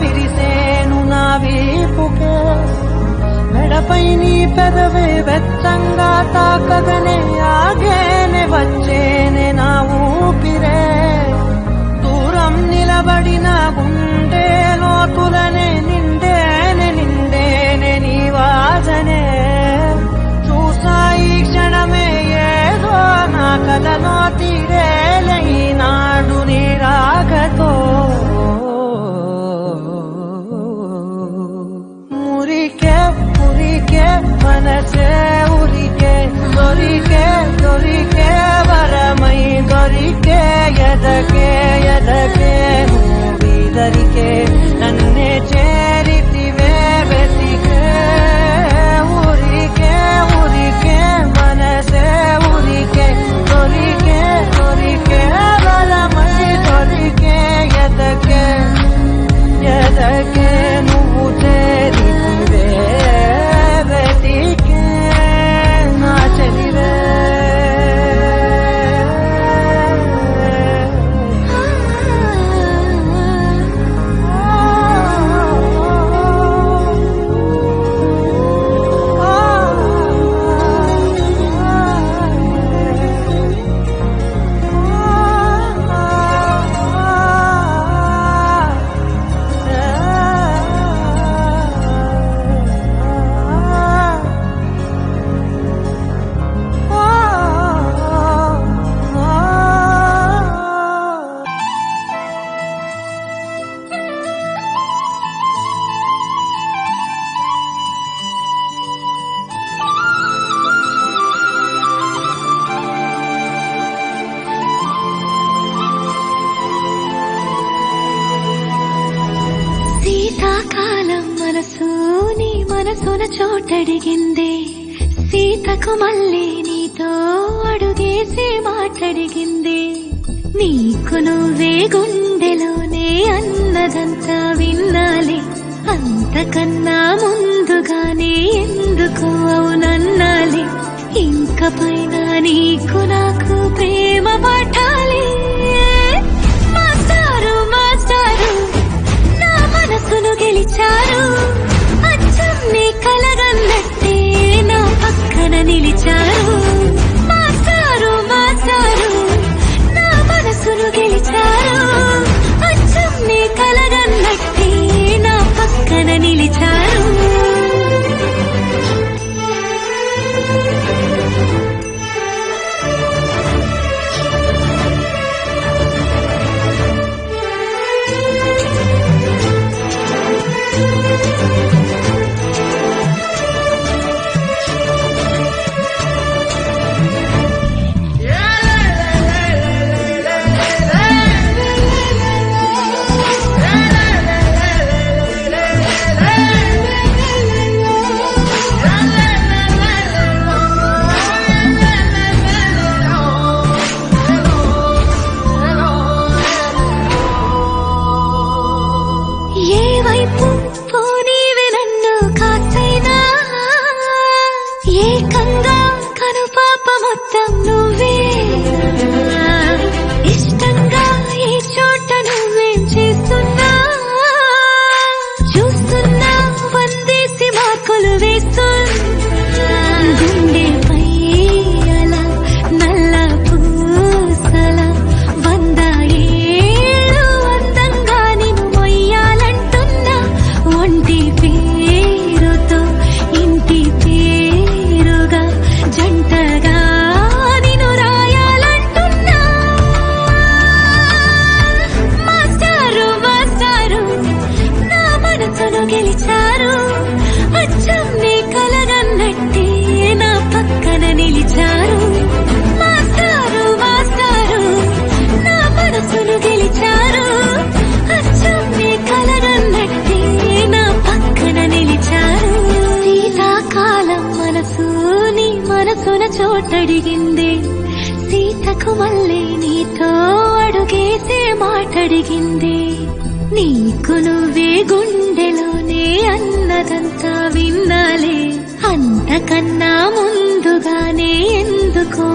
విరిసేను నా వీపుకే మెడపై నీ పెదవే వెచ్చంగా తాకగనే ఆగేనే వచ్చేనే నా ఊపిరే దూరం నిలబడిన గుండె లోతులనే నిండేనే నిండేనే నీ వాసనే చూసా ఈ క్షణమే ఏదో నా కలలో తీరేలే ఈనాడు నీ రాకతో మురికే మురికే మనసే ఉరికే దొరికే దొరికే వరమై దొరికే ఎదకే ఎదకే నువ్విదరికే నన్నే చేరితివే వెతికే ఉరికే ఉరికే మనసే ఉరికే దొరికే దొరికే వరమై దొరికే ఎదకే ఎదకే నువ్వు చేరితివే వెతికే నా చెలివే శీతాకాలం మనసు నీ మనసున చోటడిగిందే సీతకు మళ్ళీ నీతో అడుగేసి మాట్లాడిగిందే నీకు నువ్వే గుండెలోనే అన్నదంతా విన్నాలే అంతకన్నా ముందుగానే ఎందుకు అవునన్నాలే ఇంక పైన నీకు నాకు ప్రేమ పాఠాలే మాస్టారు మాస్టారు మనసును గెలిచారు అచ్చం నీ కలగన్నట్టే నా పక్కన నిలిచారు మాస్టారు మాస్టారు నా మనసును గెలిచారు అచ్చం నీ కలగన్నట్టే నా పక్కన నిలిచారు ఏకంగా కనుపాప మొత్తం నువ్వే ఇష్టంగా ఈ చోట నువ్వేం చేస్తున్నా చూస్తున్నా వందేసి మార్కులు వేస్తున్నా గుండెపై అలా నల్ల పూసల 100 ఏళ్ళు అందంగా నిన్ను మొయ్యాలంటున్నా ఒంటి పేరుతో ఇంటి పేరుగా జంటగా నిన్ను రాయాలంటున్నా మాస్టారు మాస్టారు నా మనసును గెలిచారు అచ్చం నీ కలగన్నట్టే నా పక్కన నిలిచారు మాస్టారు మాస్టారు నా మనసును గెలిచారు అచ్చం నీ కలగన్నట్టే నా పక్కన నిలిచారు శీతాకాలం మనసు నీ మనసున చోటడిగిందే సీతకు మళ్ళీ నీతో అడుగేసే మాటడిగిందే నీకు నువ్వే గుండెలోనే అన్నదంతా విన్నాలే అంతకన్నా ముందుగానే ఎందుకో